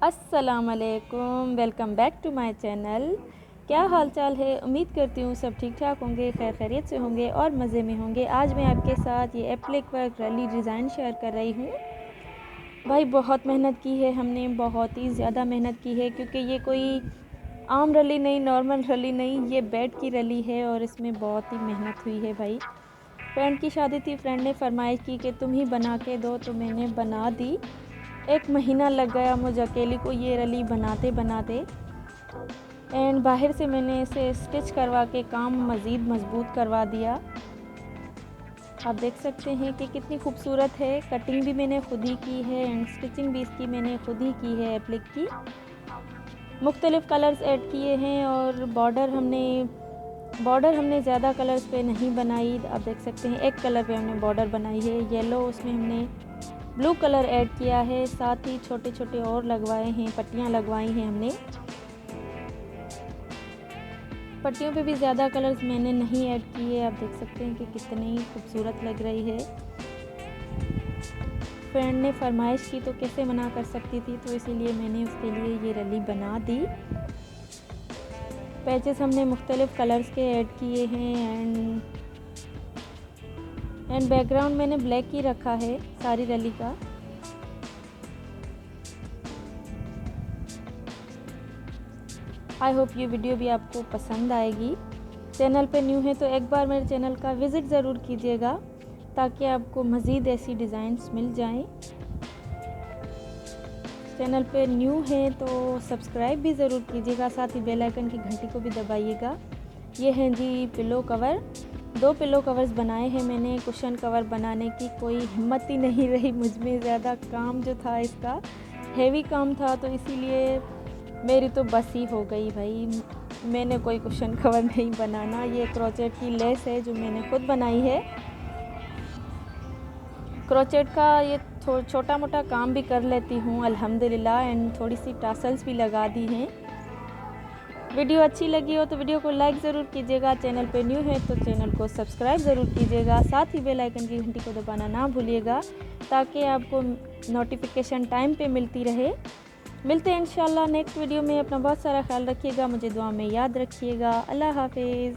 अस्सलाम वालेकुम, welcome back to my channel. क्या हाल चाल है? उम्मीद करती हूँ सब ठीक ठाक होंगे, खैर खैरियत से होंगे और मज़े में होंगे। आज मैं आपके साथ ये एप्लिक वर्क रली डिज़ाइन शेयर कर रही हूँ। भाई बहुत मेहनत की है हमने, बहुत ही ज़्यादा मेहनत की है, क्योंकि ये कोई आम रली नहीं, नॉर्मल रली नहीं, ये बेड की रली है और इसमें बहुत ही मेहनत हुई है भाई। फ्रेंड की शादी थी, फ्रेंड ने फरमाइश की कि तुम ही बना के दो, तो मैंने बना दी। 1 महीना लग गया मुझे अकेली को ये रली बनाते बनाते। एंड बाहर से मैंने इसे स्टिच करवा के काम मज़ीद मज़बूत करवा दिया। आप देख सकते हैं कि कितनी खूबसूरत है। कटिंग भी मैंने खुद ही की है एंड स्टिचिंग भी इसकी मैंने खुद ही की है एप्लिक की। मुख्तलिफ़ कलर्स ऐड किए हैं और बॉर्डर हमने ज़्यादा कलर्स पे नहीं बनाई। आप देख सकते हैं एक कलर पे हमने बॉर्डर बनाई है येलो, उसमें हमने ब्लू कलर ऐड किया है, साथ ही छोटे छोटे और लगवाए हैं, पट्टियाँ लगवाई हैं हमने। पट्टियों पे भी ज़्यादा कलर्स मैंने नहीं ऐड किए। आप देख सकते हैं कि कितनी खूबसूरत लग रही है। फ्रेंड ने फरमाइश की तो कैसे मना कर सकती थी, तो इसीलिए मैंने उसके लिए ये रली बना दी। पैचेस हमने मुख्तलिफ़ कलर्स के ऐड किए हैं एंड बैकग्राउंड मैंने ब्लैक ही रखा है सारी रली का। आई होप ये वीडियो भी आपको पसंद आएगी। चैनल पे न्यू है तो एक बार मेरे चैनल का विज़िट ज़रूर कीजिएगा, ताकि आपको मज़ीद ऐसी डिज़ाइंस मिल जाएं। चैनल पे न्यू है तो सब्सक्राइब भी ज़रूर कीजिएगा, साथ ही बेल आइकन की घंटी को भी दबाइएगा। ये हैं जी पिलो कवर। 2 पिलो कवर्स बनाए हैं मैंने। कुशन कवर बनाने की कोई हिम्मत ही नहीं रही मुझ में, ज़्यादा काम जो था इसका हेवी काम था, तो इसीलिए मेरी तो बस ही हो गई भाई। मैंने कोई कुशन कवर नहीं बनाना। ये क्रोचेट की लेस है जो मैंने खुद बनाई है। क्रोचेट का ये छोटा मोटा काम भी कर लेती हूँ अल्हम्दुलिल्लाह, एंड थोड़ी सी टासल्स भी लगा दी हैं। वीडियो अच्छी लगी हो तो वीडियो को लाइक ज़रूर कीजिएगा। चैनल पे न्यू है तो चैनल को सब्सक्राइब ज़रूर कीजिएगा, साथ ही बेल आइकन की घंटी को दबाना ना भूलिएगा, ताकि आपको नोटिफिकेशन टाइम पे मिलती रहे। मिलते हैं इंशाल्लाह नेक्स्ट वीडियो में। अपना बहुत सारा ख्याल रखिएगा, मुझे दुआ में याद रखिएगा। अल्लाह हाफिज़।